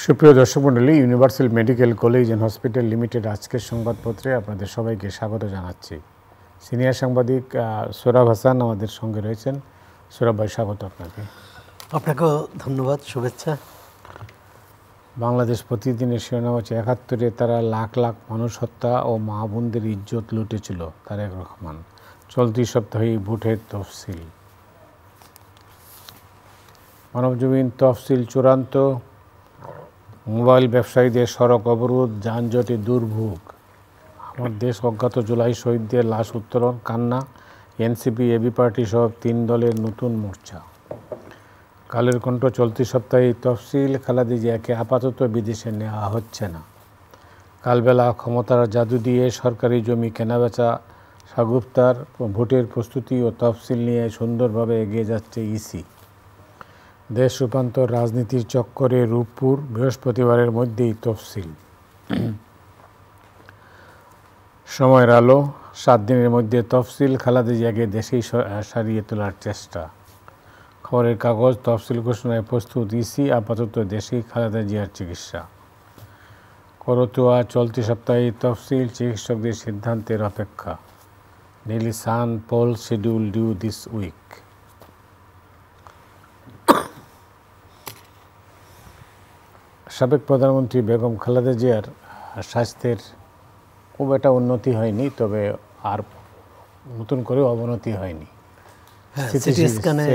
সুপ্রিয় দর্শক মণ্ডলী, universal medical college and hospital limited আজকের সংবাদপত্রে আপনাদের সবাইকে স্বাগত জানাচ্ছি। সিনিয়র সাংবাদিক সোহরাব হাসান আমাদের সঙ্গে রয়েছেন। সোহরাব ভাই, স্বাগত আপনাকে। আপনাকেও ধন্যবাদ, শুভেচ্ছা। বাংলাদেশ প্রতিদিনের শিরোনাম হচ্ছে ৭১-এ তারা লাখ লাখ মানুষ হত্যা ও মা বোনদের ইজ্জত লুটেছিল, তারেক রহমান। চলতি সপ্তাহে ভোটের তফসিল। মানবজমিন তফসিল চূড়ান্ত। মোবাইল ব্যবসায়ীদের সড়ক অবরোধ, যানজটে দুর্ভোগ। আমার দেশ অজ্ঞাত জুলাই শহীদদের লাশ উত্তোলন, কান্না। এনসিপি, এবি পার্টি সহ ৩ দলের নতুন মোর্চা। কালের কণ্ঠ চলতি সপ্তাহে তফসিল। খালেদা জিয়াকে আপাতত বিদেশে নেওয়া হচ্ছে না। কালবেলা ক্ষমতার জাদু দিয়ে সরকারি জমি কেনাবেচা সাগুপ্তার। ভোটের প্রস্তুতি ও তফসিল নিয়ে সুন্দরভাবে এগিয়ে যাচ্ছে ইসি। দেশ রূপান্তর রাজনীতির চক্করে রূপপুর, বৃহস্পতিবারের মধ্যেই তফসিল। সময়ের আলো, 7 দিনের মধ্যে তফসিল। খালেদা জিয়াকে দেশেই সারিয়ে তোলার চেষ্টা। খবরের কাগজ, তফসিল ঘোষণায় প্রস্তুত ইসি, আপাতত দেশেই খালেদা জিয়ার চিকিৎসা। করতোয়া, চলতি সপ্তাহে তফসিল, চিকিৎসকদের সিদ্ধান্তের অপেক্ষা। Daily Sun, poll schedule due this week. সাবেক প্রধানমন্ত্রী বেগম খালেদা জিয়ার স্বাস্থ্যের খুব একটা উন্নতি হয়নি, তবে আর নতুন করে অবনতি হয়নি। সিটি স্ক্যানে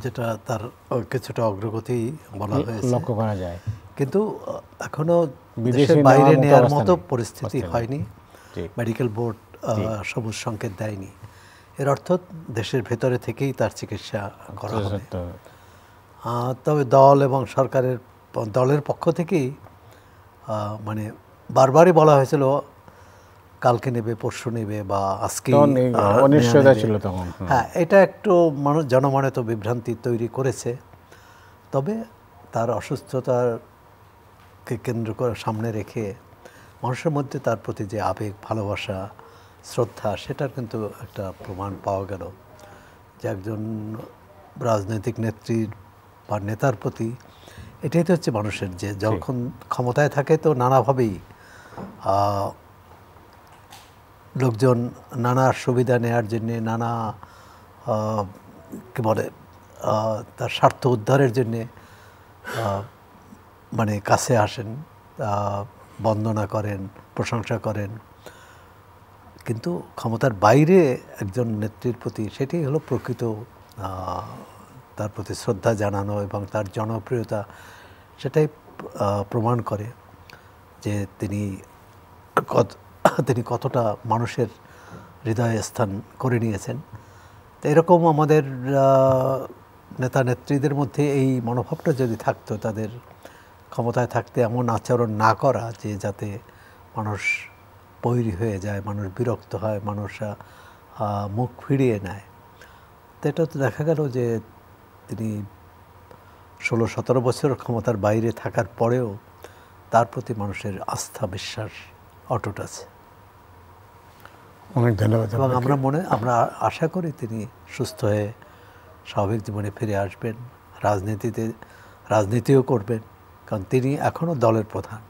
যেটা তার কিছুটা অগ্রগতি বলা হয়েছে, লক্ষ্য করা যায়, কিন্তু এখনো দেশের বাইরে নেওয়ার মতো পরিস্থিতি হয়নি। মেডিকেল বোর্ড সবুজ সংকেত দেয়নি। এর অর্থ দেশের ভেতরে থেকেই তার চিকিৎসা করা হবে। তবে দল এবং দলের পক্ষ থেকেই মানে বারবারই বলা হয়েছিল কালকে নেবে, পরশু নেবে বা আজকে। হ্যাঁ, এটা একটু জনমনে তো বিভ্রান্তি তৈরি করেছে। তবে তার অসুস্থতাকে কেন্দ্র করে সামনে রেখে মানুষের মধ্যে তার প্রতি যে আবেগ, ভালোবাসা, শ্রদ্ধা, সেটার কিন্তু একটা প্রমাণ পাওয়া গেল যে একজন রাজনৈতিক নেত্রীর বা নেতার প্রতি এটাই তো হচ্ছে মানুষের, যে যখন ক্ষমতায় থাকে তো নানাভাবেই লোকজন নানা সুবিধা নেওয়ার জন্যে, নানা কী বলে তার স্বার্থ উদ্ধারের জন্যে মানে কাছে আসেন, বন্দনা করেন, প্রশংসা করেন। কিন্তু ক্ষমতার বাইরে একজন নেত্রীর প্রতি সেটাই হলো প্রকৃত তার প্রতি শ্রদ্ধা জানানো এবং তার জনপ্রিয়তা, সেটাই প্রমাণ করে যে তিনি কতটা মানুষের হৃদয়ে স্থান করে নিয়েছেন। তো এরকম আমাদের নেতা নেত্রীদের মধ্যে এই মনোভাবটা যদি থাকতো, তাদের ক্ষমতায় থাকতে এমন আচরণ না করা যে যাতে মানুষ বৈরী হয়ে যায়, মানুষ বিরক্ত হয়, মানুষ মুখ ফিরিয়ে নেয়। তো এটা তো দেখা গেল যে তিনি 16-17 বছর ক্ষমতার বাইরে থাকার পরেও তার প্রতি মানুষের আস্থা, বিশ্বাস অটুট আছে। অনেক ধন্যবাদ। এবং আমরা আশা করি তিনি সুস্থ হয়ে স্বাভাবিক জীবনে ফিরে আসবেন, রাজনীতিও করবেন, কারণ তিনি এখনও দলের প্রধান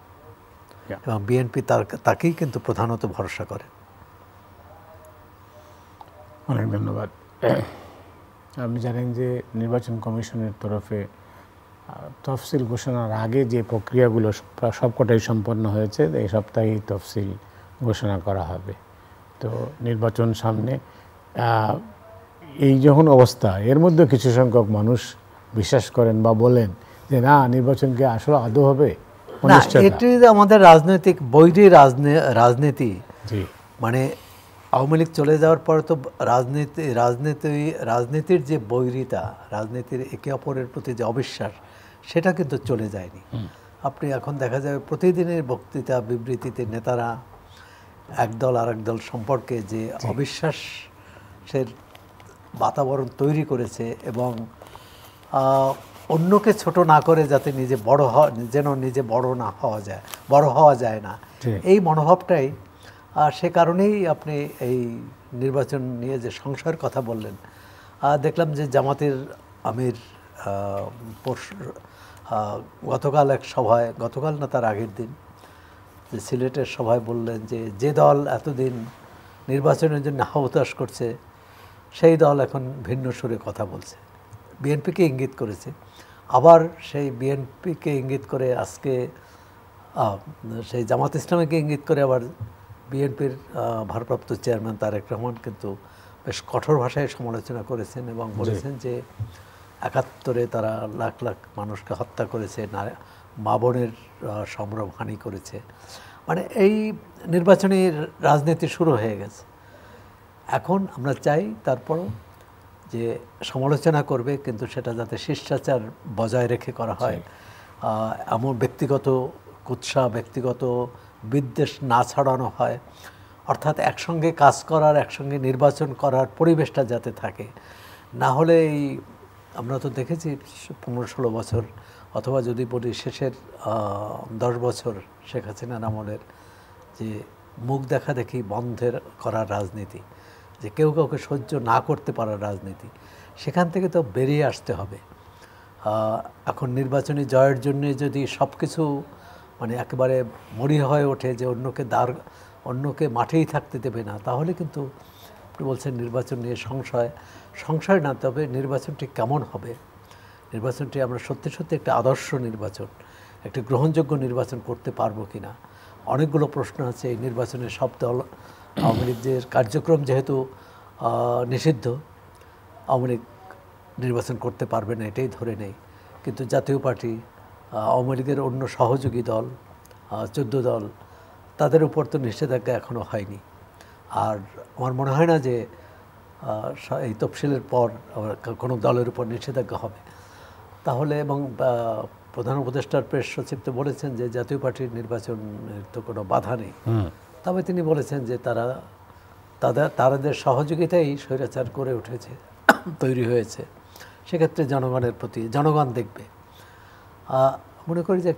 এবং বিএনপি তাকেই কিন্তু প্রধানত ভরসা করে। অনেক ধন্যবাদ। আপনি জানেন যে নির্বাচন কমিশনের তরফে তফসিল ঘোষণার আগে যে প্রক্রিয়াগুলো সবকটাই সম্পন্ন হয়েছে, এই সপ্তাহেই তফসিল ঘোষণা করা হবে। তো নির্বাচন সামনে, এই যখন অবস্থা, এর মধ্যে কিছু সংখ্যক মানুষ বিশ্বাস করেন বা বলেন যে না, নির্বাচনকে আসলে আদৌ হবে না। এটি আমাদের রাজনৈতিক বৈরী রাজনীতি। মানে আওয়ামী লীগ চলে যাওয়ার পরে তো রাজনীতির যে বৈরিতা, রাজনীতির একে অপরের প্রতি যে অবিশ্বাস, সেটা কিন্তু চলে যায়নি। আপনি এখন দেখা যাবে প্রতিদিনের বক্তৃতা বিবৃতিতে নেতারা একদল আর একদল সম্পর্কে যে অবিশ্বাসের বাতাবরণ তৈরি করেছে এবং অন্যকে ছোট না করে যাতে নিজে নিজে বড় হওয়া যায় না, এই মনোভাবটাই। সে কারণেই আপনি এই নির্বাচন নিয়ে যে সংশয়ের কথা বললেন, দেখলাম যে জামাতের আমির গতকাল এক সভায়, গতকাল না তার আগের দিন, যে সিলেটের সভায় বললেন যে যে দল এতদিন নির্বাচনের জন্য হাহুতাশ করছে সেই দল এখন ভিন্ন সুরে কথা বলছে। বিএনপিকে ইঙ্গিত করেছে, আবার সেই বিএনপিকে ইঙ্গিত করে আজকে সেই জামাত ইসলামীকে ইঙ্গিত করে আবার বিএনপির ভারপ্রাপ্ত চেয়ারম্যান তারেক রহমান কিন্তু বেশ কঠোর ভাষায় সমালোচনা করেছেন এবং বলেছেন যে ৭১-এ তারা লাখ লাখ মানুষকে হত্যা করেছে, মা বোনের সম্ভ্রমহানি করেছে। মানে এই নির্বাচনী রাজনীতি শুরু হয়ে গেছে। এখন আমরা চাই তারপরও যে সমালোচনা করবে, কিন্তু সেটা যাতে শিষ্টাচার বজায় রেখে করা হয়, এমন ব্যক্তিগত কুৎসা, ব্যক্তিগত বিদ্বেষ না ছড়ানো হয়, অর্থাৎ একসঙ্গে কাজ করার, একসঙ্গে নির্বাচন করার পরিবেশটা যাতে থাকে। না হলে এই আমরা তো দেখেছি ১৫-১৬ বছর, অথবা যদি বলি শেষের ১০ বছর শেখ হাসিনার আমলের যে মুখ দেখা দেখি বন্ধের করার রাজনীতি, যে কেউ কাউকে সহ্য না করতে পারার রাজনীতি, সেখান থেকে তো বেরিয়ে আসতে হবে। এখন নির্বাচনী জয়ের জন্য যদি সব কিছু মানে একেবারে মরিয়া হয়ে ওঠে, যে অন্যকে মাঠেই থাকতে দেবে না, তাহলে কিন্তু আপনি বলছেন নির্বাচন নিয়ে সংশয় না, তবে নির্বাচনটি কেমন হবে, নির্বাচনটি আমরা সত্যি সত্যি একটা আদর্শ নির্বাচন, একটি গ্রহণযোগ্য নির্বাচন করতে পারবো কি না, অনেকগুলো প্রশ্ন আছে। এই নির্বাচনে সব দল, আওয়ামী লীগের কার্যক্রম যেহেতু নিষিদ্ধ, আওয়ামী লীগ নির্বাচন করতে পারবে না এটাই ধরে নেই, কিন্তু জাতীয় পার্টি, আওয়ামী লীগের অন্য সহযোগী দল 14 দল, তাদের উপর তো নিষেধাজ্ঞা এখনও হয়নি। আর আমার মনে হয় না যে এই তফসিলের পর কোনো দলের উপর নিষেধাজ্ঞা হবে তাহলে। এবং প্রধান উপদেষ্টার প্রেস সচিব তো বলেছেন যে জাতীয় পার্টির নির্বাচনের তো কোনো বাধা নেই, তবে তিনি বলেছেন যে তাদের সহযোগিতাই স্বৈরাচার করে উঠেছে, তৈরি হয়েছে, সেক্ষেত্রে জনগণের প্রতি জনগণ দেখবে। মনে করি যে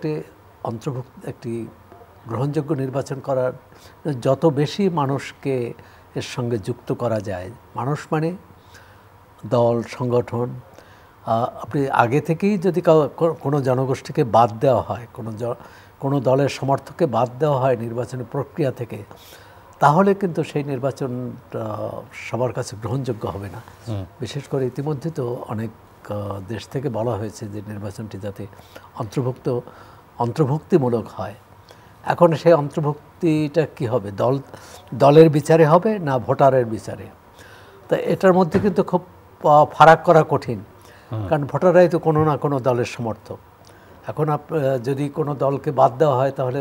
একটি গ্রহণযোগ্য নির্বাচন করার যত বেশি মানুষকে এর সঙ্গে যুক্ত করা যায়, মানুষ মানে দল, সংগঠন, আপনি আগে থেকেই যদি কোনো জনগোষ্ঠীকে বাদ দেওয়া হয়, কোনো দলের সমর্থককে বাদ দেওয়া হয় নির্বাচনের প্রক্রিয়া থেকে, তাহলে কিন্তু সেই নির্বাচন সবার কাছে গ্রহণযোগ্য হবে না। বিশেষ করে ইতিমধ্যে তো অনেক দেশ থেকে বলা হয়েছে যে নির্বাচনটি যাতে অন্তর্ভুক্তিমূলক হয়। এখন সেই অন্তর্ভুক্তিটা কি হবে, দলের বিচারে হবে না ভোটারের বিচারে? তা এটার মধ্যে কিন্তু খুব ফারাক করা কঠিন, কারণ ভোটাররাই তো কোনো না কোনো দলের সমর্থক। এখন যদি কোনো দলকে বাদ দেওয়া হয়, তাহলে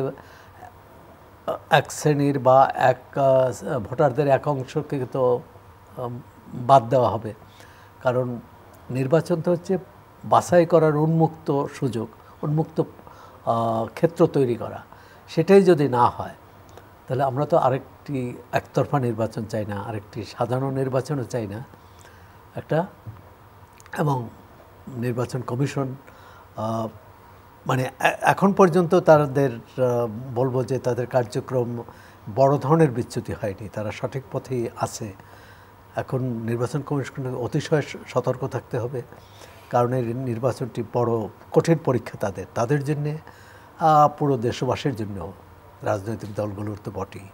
এক শ্রেণীর বা ভোটারদের এক অংশকে তো বাদ দেওয়া হবে, কারণ নির্বাচন তো হচ্ছে বাছাই করার উন্মুক্ত সুযোগ, উন্মুক্ত ক্ষেত্র তৈরি করা। সেটাই যদি না হয়, তাহলে আমরা তো আরেকটি একতরফা নির্বাচন চাই না, আরেকটি সাধারণ নির্বাচনও চাই না এবং নির্বাচন কমিশন মানে এখন পর্যন্ত তাদের বলবো যে তাদের কার্যক্রম বড় ধরনের বিচ্যুতি হয়নি, তারা সঠিক পথেই আছে। এখন নির্বাচন কমিশনকে অতিশয় সতর্ক থাকতে হবে, কারণ এই নির্বাচনটি বড় কঠিন পরীক্ষা তাদের জন্যে, পুরো দেশবাসীর জন্যও, রাজনৈতিক দলগুলোর তো বটেই।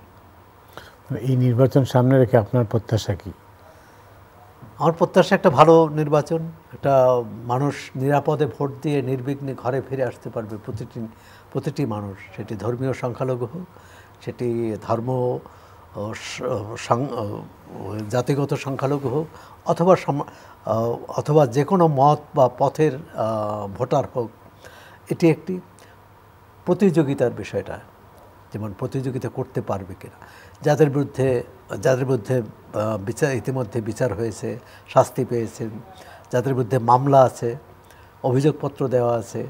এই নির্বাচন সামনে রেখে আপনার প্রত্যাশা কি? আমার প্রত্যাশা একটা ভালো নির্বাচন, একটা মানুষ নিরাপদে ভোট দিয়ে নির্বিঘ্নে ঘরে ফিরে আসতে পারবে, প্রতিটি মানুষ, সেটি ধর্মীয় সংখ্যালঘু হোক, সেটি জাতিগত সংখ্যালঘু হোক, অথবা যে কোনো মত বা পথের ভোটার হোক। এটি একটি প্রতিযোগিতার বিষয়টা, যেমন প্রতিযোগিতা করতে পারবে কিনা, যাদের বিরুদ্ধে ইতিমধ্যে বিচার হয়েছে, শাস্তি পেয়েছেন, যাদের বিরুদ্ধে মামলা আছে, অভিযোগপত্র দেওয়া আছে,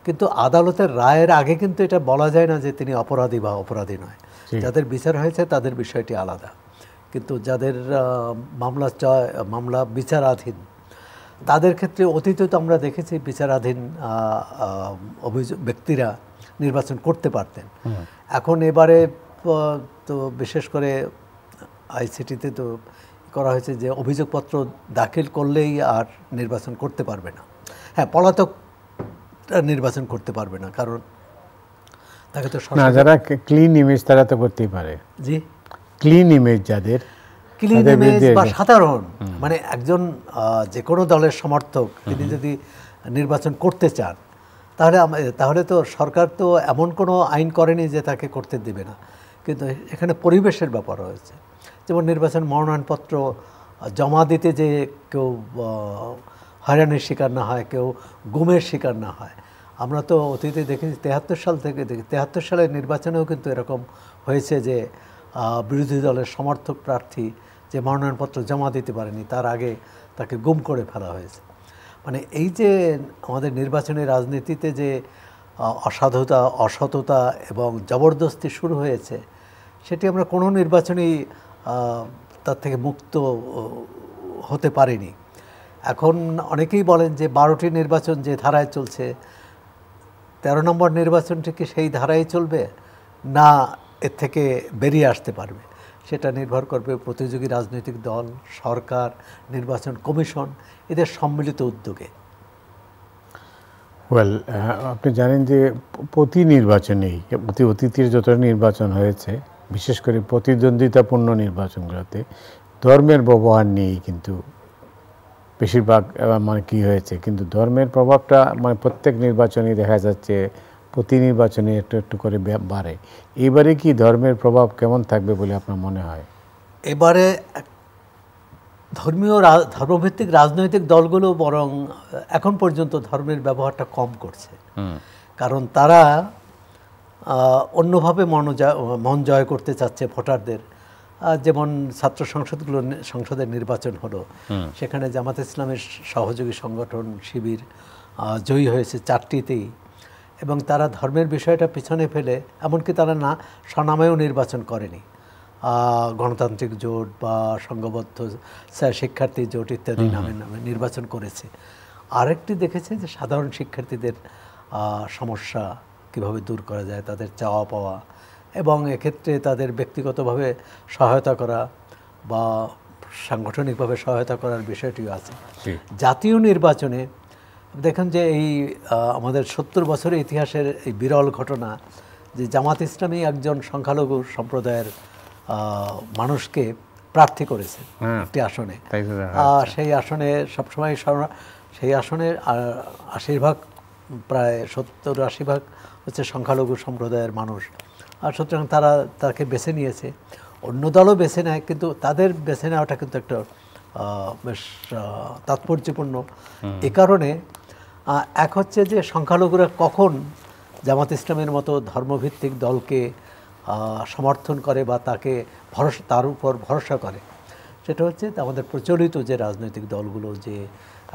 কিন্তু আদালতের রায়ের আগে কিন্তু এটা বলা যায় না যে তিনি অপরাধী বা অপরাধী নয়। যাদের বিচার হয়েছে তাদের বিষয়টি আলাদা, কিন্তু যাদের মামলা বিচারাধীন, তাদের ক্ষেত্রে অতীতে তো আমরা দেখেছি বিচারাধীন ব্যক্তিরা নির্বাচন করতে পারতেন। এখন এবারে তো বিশেষ করে আইসিটিতে তো করা হয়েছে যে অভিযোগপত্র দাখিল করলেই আর নির্বাচন করতে পারবে না। হ্যাঁ, পলাতক নির্বাচন করতে পারবে না, কারণ তাকে তো না, যারা ক্লিন ইমেজ তারা তো করতেই পারে। জি, ক্লিন ইমেজ যাদের, ক্লিন ইমেজ বা সাধারণ, মানে একজন যে কোনো দলের সমর্থক তিনি যদি নির্বাচন করতে চান, তাহলে তো সরকার তো এমন কোনো আইন করেনি যে তাকে করতে দেবে না, কিন্তু এখানে পরিবেশের ব্যাপার রয়েছে। যেমন নির্বাচন মনোনয়নপত্র জমা দিতে যে কেউ হয়রানির শিকার না হয়, কেউ গুমের শিকার না হয়। আমরা তো অতীতে দেখেছি 73 সাল থেকে 73 সালের নির্বাচনেও কিন্তু এরকম হয়েছে যে বিরোধী দলের সমর্থক প্রার্থী যে মনোনয়নপত্র জমা দিতে পারেনি, তার আগে তাকে গুম করে ফেলা হয়েছে। মানে এই যে আমাদের নির্বাচনী রাজনীতিতে যে অসাধুতা, অসততা এবং জবরদস্তি শুরু হয়েছে, সেটি আমরা কোনো নির্বাচনী তার থেকে মুক্ত হতে পারিনি। এখন অনেকেই বলেন যে 12টি নির্বাচন যে ধারায় চলছে, 13 নম্বর নির্বাচনটি কি সেই ধারায় চলবে, না এর থেকে বেরিয়ে আসতে পারবে, সেটা নির্ভর করবে প্রতিযোগী রাজনৈতিক দল, সরকার, নির্বাচন কমিশন এদের সম্মিলিত উদ্যোগে। ওয়েল, আপনি জানেন যে প্রতি নির্বাচনেই, অতীতের যত নির্বাচন হয়েছে, বিশেষ করে প্রতিদ্বন্দ্বিতাপূর্ণ নির্বাচনগুলোতে ধর্মের ব্যবহার নিয়েই কিন্তু বেশিরভাগ মানে কী হয়েছে, কিন্তু ধর্মের প্রভাবটা মানে প্রত্যেক নির্বাচনেই দেখা যাচ্ছে, প্রতি নির্বাচনে একটু একটু করে বাড়ে। এবারে কি ধর্মের প্রভাব কেমন থাকবে বলে আপনার মনে হয়? এবারে ধর্মভিত্তিক রাজনৈতিক দলগুলো বরং এখন পর্যন্ত ধর্মের ব্যবহারটা কম করছে, কারণ তারা অন্যভাবে মন জয় করতে চাচ্ছে ভোটারদের। যেমন ছাত্র সংসদের নির্বাচন হলো, সেখানে জামাত ইসলামের সহযোগী সংগঠন শিবির জয়ী হয়েছে 4টিতেই, এবং তারা ধর্মের বিষয়টা পিছনে ফেলে, এমনকি তারা না স্বনামেও নির্বাচন করেনি, গণতান্ত্রিক জোট বা সংঘবদ্ধ শিক্ষার্থী জোট ইত্যাদি নামে নির্বাচন করেছে। আরেকটি দেখেছে যে সাধারণ শিক্ষার্থীদের সমস্যা কিভাবে দূর করা যায়, তাদের চাওয়া পাওয়া, এবং এক্ষেত্রে তাদের ব্যক্তিগতভাবে সহায়তা করা বা সাংগঠনিকভাবে সহায়তা করার বিষয়টিও আছে। জাতীয় নির্বাচনে দেখেন যে এই আমাদের 70 বছরের ইতিহাসের এই বিরল ঘটনা যে জামাত ইসলামী একজন সংখ্যালঘু সম্প্রদায়ের মানুষকে প্রার্থী করেছে একটি আসনে। সেই আসনে সবসময় সেই আসনের 80% প্রায় 70-80% হচ্ছে সংখ্যালঘু সম্প্রদায়ের মানুষ, আর সুতরাং তারা তাকে বেছে নিয়েছে। অন্য দলও বেছে নেয়, কিন্তু তাদের বেছে নেওয়াটা কিন্তু একটা বেশ তাৎপর্যপূর্ণ। এ কারণে এক হচ্ছে যে সংখ্যালঘুরা কখন জামাত ইসলামের মতো ধর্মভিত্তিক দলকে সমর্থন করে বা তার উপর ভরসা করে, সেটা হচ্ছে আমাদের প্রচলিত যে রাজনৈতিক দলগুলো, যে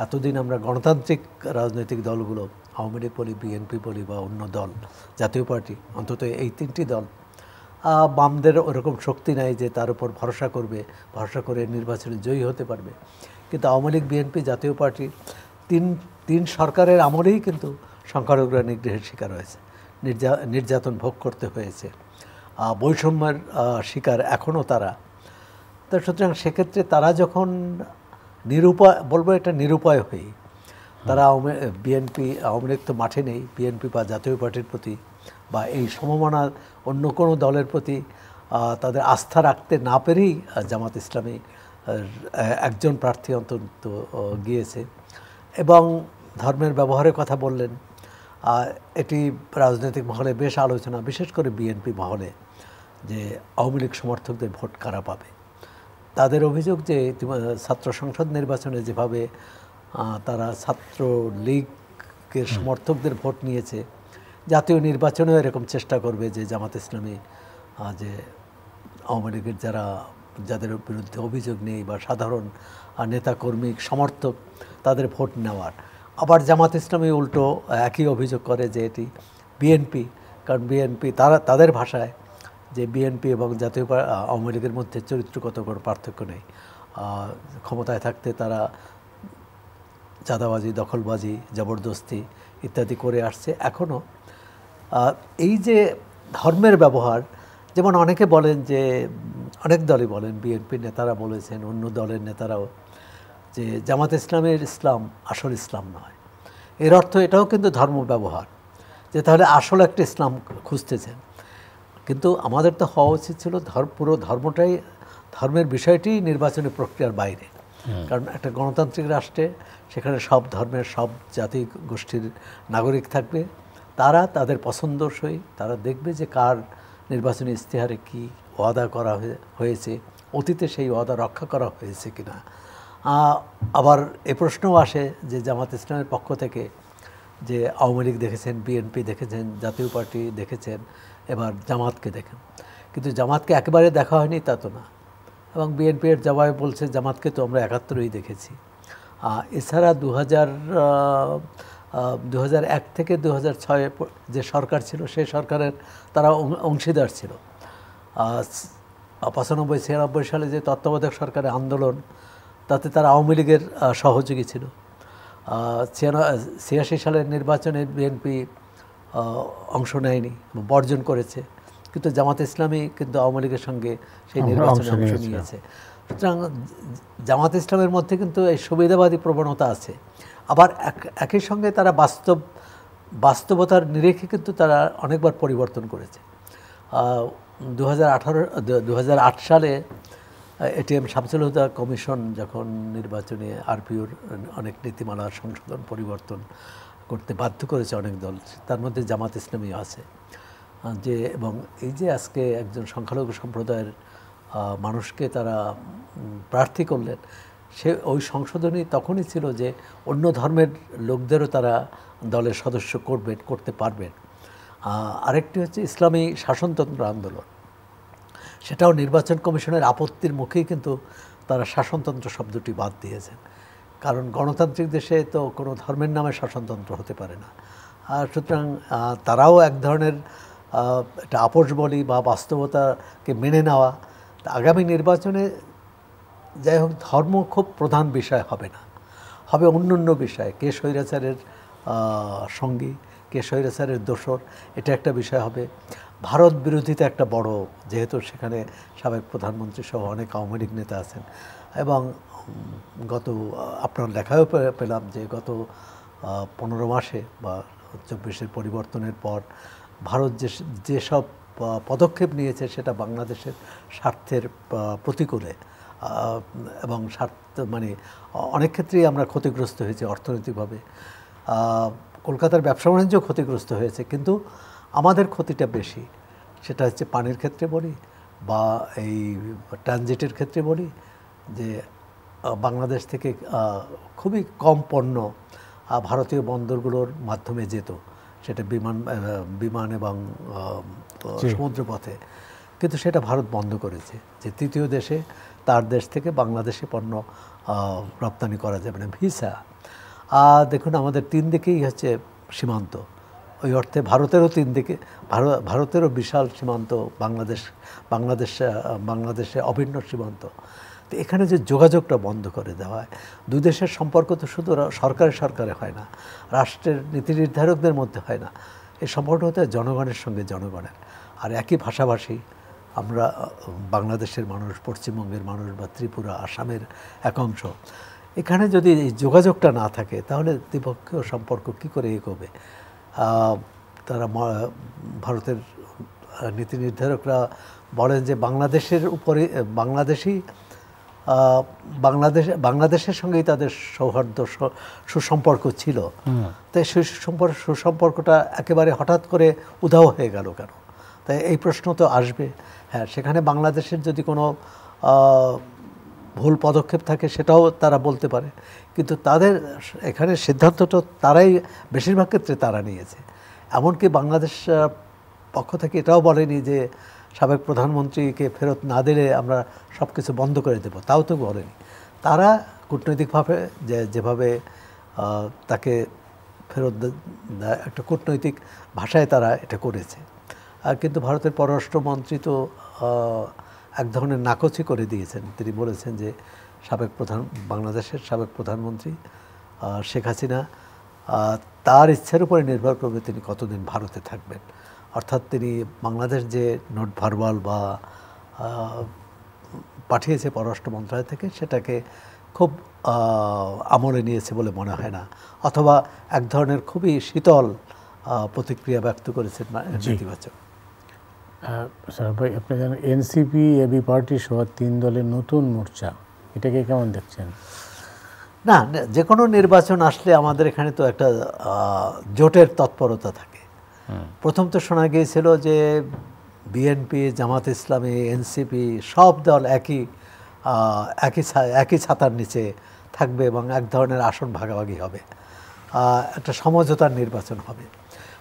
এতদিন আমরা গণতান্ত্রিক রাজনৈতিক দলগুলো, আওয়ামী লীগ বলি, বিএনপি বলি বা অন্য দল, জাতীয় পার্টি, অন্তত এই 3টি দল, বামদের ওরকম শক্তি নাই যে তার উপর ভরসা করে নির্বাচনে জয়ী হতে পারবে। কিন্তু আওয়ামী লীগ, বিএনপি, জাতীয় পার্টি তিন সরকারের আমলেই কিন্তু সংখ্যালঘুরা নিগ্রহের শিকার হয়েছে, নির্যাতন ভোগ করতে হয়েছে, বৈষম্যের শিকার এখনও তারা। তো সুতরাং সেক্ষেত্রে তারা যখন নিরুপায় হয়ে তারা আওয়ামী লীগ তো মাঠে নেই, বিএনপি বা জাতীয় পার্টির প্রতি বা এই সমমনা অন্য কোনো দলের প্রতি তাদের আস্থা রাখতে না পেরেই জামাত ইসলামী একজন প্রার্থী অন্তত গিয়েছে। এবং ধর্মের ব্যবহারের কথা বললেন, এটি রাজনৈতিক মহলে বেশ আলোচনা, বিশেষ করে বিএনপি মহলে, যে আওয়ামী লীগ সমর্থকদের ভোট কারা পাবে। তাদের অভিযোগ যে ছাত্র সংসদ নির্বাচনে যেভাবে তারা ছাত্র লীগের সমর্থকদের ভোট নিয়েছে, জাতীয় নির্বাচনেও এরকম চেষ্টা করবে যে জামাত ইসলামী যে আওয়ামী লীগের যাদের বিরুদ্ধে অভিযোগ নেই বা সাধারণ নেতাকর্মী সমর্থক তাদের ভোট নেওয়ার। আবার জামাত ইসলামী উল্টো একই অভিযোগ করে যে এটি বিএনপি, কারণ বিএনপি তাদের ভাষায় যে বিএনপি এবং জাতীয় আওয়ামী লীগের মধ্যে চরিত্রগত কোনো পার্থক্য নেই, ক্ষমতায় থাকতে তারা চাঁদাবাজি, দখলবাজি, জবরদস্তি ইত্যাদি করে আসছে এখনও। এই যে ধর্মের ব্যবহার, যেমন অনেকে বলেন যে, অনেক দলই বলেন, বিএনপির নেতারা বলেছেন, অন্য দলের নেতারাও, যে জামাত ইসলামের ইসলাম আসল ইসলাম নয়, এর অর্থ এটাও কিন্তু ধর্ম ব্যবহার, যে তাহলে আসল একটা ইসলাম খুঁজতেছেন। কিন্তু আমাদের তো হওয়া উচিত ছিল পুরো ধর্মটাই, ধর্মের বিষয়টি নির্বাচনী প্রক্রিয়ার বাইরে। কারণ একটা গণতান্ত্রিক রাষ্ট্রে সেখানে সব ধর্মের, সব জাতি গোষ্ঠীর নাগরিক থাকবে। তারা তাদের পছন্দসই তারা দেখবে যে কার নির্বাচনী ইশতেহারে কী ওয়াদা করা হয়েছে, অতীতে সেই ওয়াদা রক্ষা করা হয়েছে কিনা। আবার এ প্রশ্নও আসে যে জামাত ইসলামের পক্ষ থেকে যে আওয়ামী লীগ দেখেছেন, বিএনপি দেখেছেন, জাতীয় পার্টি দেখেছেন, এবার জামাতকে দেখেন। কিন্তু জামাতকে একেবারে দেখা হয়নি তা তো না, এবং বিএনপির জবাবে বলছে জামাতকে তো আমরা ৭১-ই দেখেছি। এছাড়া 2001 থেকে 2006 যে সরকার ছিল সেই সরকারের তারা অংশীদার ছিল। 95-96 সালে যে তত্ত্বাবধায়ক সরকারের আন্দোলন, তাতে তারা আওয়ামী লীগের সহযোগী ছিল। 86 সালের নির্বাচনে বিএনপি অংশ নেয়নি, বর্জন করেছে, কিন্তু জামাত ইসলামী কিন্তু আওয়ামী লীগের সঙ্গে সেই নির্বাচনে অংশ নিয়েছে। সুতরাং জামাত ইসলামের মধ্যে কিন্তু এই সুবিধাবাদী প্রবণতা আছে। আবার একই সঙ্গে তারা বাস্তবতার নিরিখে কিন্তু তারা অনেকবার পরিবর্তন করেছে। 2008 সালে এটিএম শামসুল হুদা কমিশন যখন নির্বাচনে আরপিওর অনেক নীতিমালার সংশোধন পরিবর্তন করতে বাধ্য করেছে অনেক দল, তার মধ্যে জামাত ইসলামী আছে, যে এবং এই যে আজকে একজন সংখ্যালঘু সম্প্রদায়ের মানুষকে তারা প্রার্থী করলেন, সে ওই সংশোধনী তখনই ছিল যে অন্য ধর্মের লোকদেরও তারা দলের সদস্য করতে পারবেন। আরেকটি হচ্ছে ইসলামী শাসনতন্ত্র আন্দোলন, সেটাও নির্বাচন কমিশনের আপত্তির মুখেই কিন্তু তারা শাসনতন্ত্র শব্দটি বাদ দিয়েছেন। কারণ গণতান্ত্রিক দেশে তো কোনো ধর্মের নামে শাসনতন্ত্র হতে পারে না। আর সুতরাং তারাও এক ধরনের একটা আপোষ বলি বা বাস্তবতাকে মেনে নেওয়া। আগামী নির্বাচনে যাই হোক ধর্ম খুব প্রধান বিষয় হবে না, হবে অন্য বিষয়, কে স্বৈরাচারের সঙ্গী, কে স্বৈরাচারের দোসর, এটা একটা বিষয় হবে। ভারত বিরোধিতা একটা বড়, যেহেতু সেখানে সাবেক প্রধানমন্ত্রী সহ অনেক আওয়ামী লীগ নেতা আছেন, এবং গত আপনার লেখায়ও পেলাম যে গত 15 মাসে বা 24-এর পরিবর্তনের পর ভারত যেসব পদক্ষেপ নিয়েছে সেটা বাংলাদেশের স্বার্থের প্রতিকূলে, এবং মানে অনেক ক্ষেত্রেই আমরা ক্ষতিগ্রস্ত হয়েছি অর্থনৈতিকভাবে। কলকাতার ব্যবসা বাণিজ্য ক্ষতিগ্রস্ত হয়েছে, কিন্তু আমাদের ক্ষতিটা বেশি। সেটা হচ্ছে পানির ক্ষেত্রে বলি বা এই ট্রানজিটের ক্ষেত্রে বলি, যে বাংলাদেশ থেকে খুবই কম পণ্য ভারতীয় বন্দরগুলোর মাধ্যমে যেত, সেটা বিমান এবং সমুদ্রপথে, কিন্তু সেটা ভারত বন্ধ করেছে, যে তৃতীয় দেশে তার দেশ থেকে বাংলাদেশে পণ্য রপ্তানি করা যাবে না, ভিসা। দেখুন আমাদের 3 দিকেই হচ্ছে সীমান্ত, ওই অর্থে ভারতেরও 3 দিকে, ভারতেরও বিশাল সীমান্ত, বাংলাদেশে অভিন্ন সীমান্ত। তো এখানে যে যোগাযোগটা বন্ধ করে দেওয়া হয়, দুই দেশের সম্পর্ক তো শুধু সরকারে হয় না, রাষ্ট্রের নীতি নির্ধারকদের মধ্যে হয় না, এই সম্পর্ক হতে জনগণের সঙ্গে জনগণের। আর একই ভাষাভাষী আমরা, বাংলাদেশের মানুষ, পশ্চিমবঙ্গের মানুষ বা ত্রিপুরা, আসামের এক অংশ, এখানে যদি এই যোগাযোগটা না থাকে তাহলে দ্বিপক্ষীয় সম্পর্ক কী করে এগোবে? তারা ভারতের নীতি নির্ধারকরা বলেন যে বাংলাদেশের উপরে বাংলাদেশের সঙ্গেই তাদের সৌহার্দ্য সুসম্পর্ক ছিল, তাই সেই সুসম্পর্কটা একেবারে হঠাৎ করে উধাও হয়ে গেল কেন? তাই এই প্রশ্ন তো আসবে। হ্যাঁ, সেখানে বাংলাদেশের যদি কোনো ভুল পদক্ষেপ থাকে সেটাও তারা বলতে পারে, কিন্তু তাদের এখানে সিদ্ধান্তটা তারাই বেশিরভাগ ক্ষেত্রে তারা নিয়েছে। এমনকি বাংলাদেশ পক্ষ থেকে এটাও বলেনি যে সাবেক প্রধানমন্ত্রীকে ফেরত না দিলে আমরা সব কিছু বন্ধ করে দেব, তাও তো বলেনি। তারা কূটনৈতিকভাবে যেভাবে তাকে ফেরত একটা কূটনৈতিক ভাষায় তারা এটা করেছে। কিন্তু ভারতের পররাষ্ট্রমন্ত্রী তো এক ধরনের নাকচি করে দিয়েছেন। তিনি বলেছেন যে বাংলাদেশের সাবেক প্রধানমন্ত্রী শেখ হাসিনা তার ইচ্ছার উপরে নির্ভর করবে তিনি কতদিন ভারতে থাকবেন। অর্থাৎ তিনি বাংলাদেশ যে নোট ভার্বাল বা পাঠিয়েছে পররাষ্ট্র মন্ত্রণালয় থেকে, সেটাকে খুব খুব আমলে নিয়েছে বলে মনে হয় না, অথবা এক ধরনের খুবই শীতল প্রতিক্রিয়া ব্যক্ত করেছেন নেতিবাচক। স্যার ভাই, আপনি জানেন এনসিপি এবি পার্টি সহ 3 দলের নতুন মোর্চা, এটাকে কেমন দেখছেন? না, যে কোনো নির্বাচন আসলে আমাদের এখানে তো একটা জোটের তৎপরতা থাকে। প্রথম তো শোনা গিয়েছিল যে বিএনপি, জামাত ইসলামী, এনসিপি সব দল একই ছাতার নিচে থাকবে এবং এক ধরনের আসন ভাগাভাগি হবে, একটা সমঝোতার নির্বাচন হবে।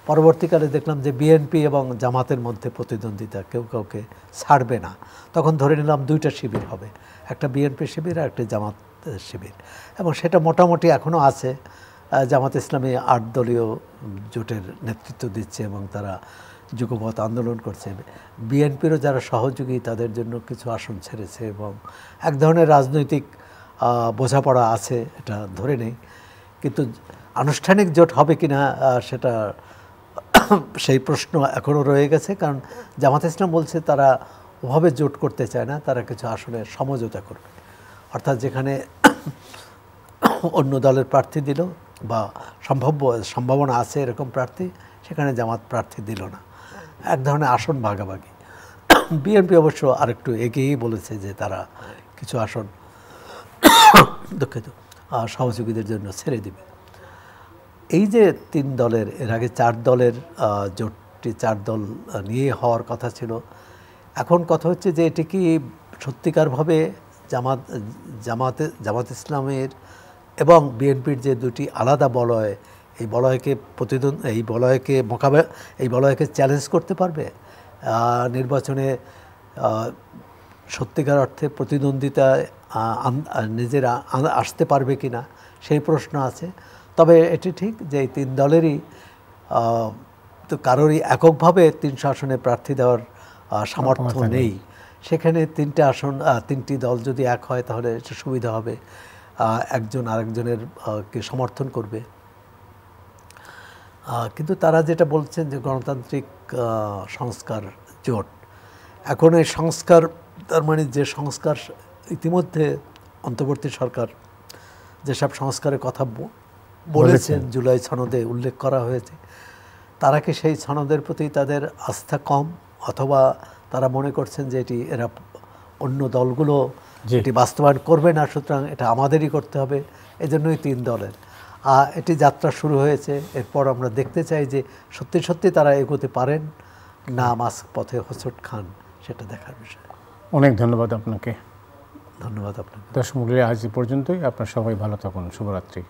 পরবর্তীকালে দেখলাম যে বিএনপি এবং জামাতের মধ্যে প্রতিদ্বন্দ্বিতা, কেউ কাউকে ছাড়বে না। তখন ধরে নিলাম 2টা শিবির হবে, একটা বিএনপি শিবির আর একটা জামাত শিবির, এবং সেটা মোটামুটি এখনও আছে। জামাত ইসলামী 8 দলীয় জোটের নেতৃত্ব দিচ্ছে এবং তারা যুগপৎ আন্দোলন করছে। বিএনপিরও যারা সহযোগী তাদের জন্য কিছু আসন ছেড়েছে এবং এক ধরনের রাজনৈতিক বোঝাপড়া আছে, এটা ধরে নেই। কিন্তু আনুষ্ঠানিক জোট হবে কিনা সেটা সেই প্রশ্ন এখনও রয়ে গেছে, কারণ জামাত ইসলাম বলছে তারা ওভাবে জোট করতে চায় না, তারা কিছু আসলে সমঝোতা করবে। অর্থাৎ যেখানে অন্য দলের প্রার্থী দিল বা সম্ভাবনা আছে এরকম প্রার্থী, সেখানে জামাত প্রার্থী দিল না, এক ধরনের আসন ভাগাভাগি। বিএনপি অবশ্য আরেকটু এগিয়েই বলেছে যে তারা কিছু আসন দুঃখিত সহযোগীদের জন্য ছেড়ে দিবে। এই যে 3 দলের, এর আগে 4 দলের জোটটি 4 দল নিয়ে হওয়ার কথা ছিল, এখন কথা হচ্ছে যে এটি কি সত্যিকারভাবে জামাত ইসলামের এবং বিএনপির যে 2টি আলাদা বলয়, এই বলয়কে চ্যালেঞ্জ করতে পারবে নির্বাচনে, সত্যিকার অর্থে প্রতিদ্বন্দ্বিতায় নিজেরা আসতে পারবে কিনা সেই প্রশ্ন আছে। তবে এটি ঠিক যে এই 3 দলেরই তো কারোরই এককভাবে 300 আসনে প্রার্থী দেওয়ার সামর্থ্য নেই। সেখানে 3টি দল যদি এক হয় তাহলে এটা সুবিধা হবে, একজন আরেকজনের কে সমর্থন করবে। কিন্তু তারা যেটা বলছেন যে গণতান্ত্রিক সংস্কার জোট, এখন এই সংস্কার, তার মানে যে সংস্কার ইতিমধ্যে অন্তর্বর্তী সরকার যেসব সংস্কারের কথা বলেছেন, জুলাই সনদে উল্লেখ করা হয়েছে, তারা কি সেই সনদের প্রতি তাদের আস্থা কম, অথবা তারা মনে করছেন যে এরা অন্য দলগুলো এটি বাস্তবায়ন করবে না, সুতরাং এটা আমাদেরই করতে হবে, এজন্যই 3 দলের এটি যাত্রা শুরু হয়েছে। এরপর আমরা দেখতে চাই যে সত্যি সত্যি তারা এগোতে পারেন না পথে হোঁচট খান, সেটা দেখার বিষয়। অনেক ধন্যবাদ আপনাকে। ধন্যবাদ আপনাকে। দর্শক মণ্ডলী, আজ পর্যন্তই। আপনার সবাই ভালো থাকুন। শুভরাত্রি।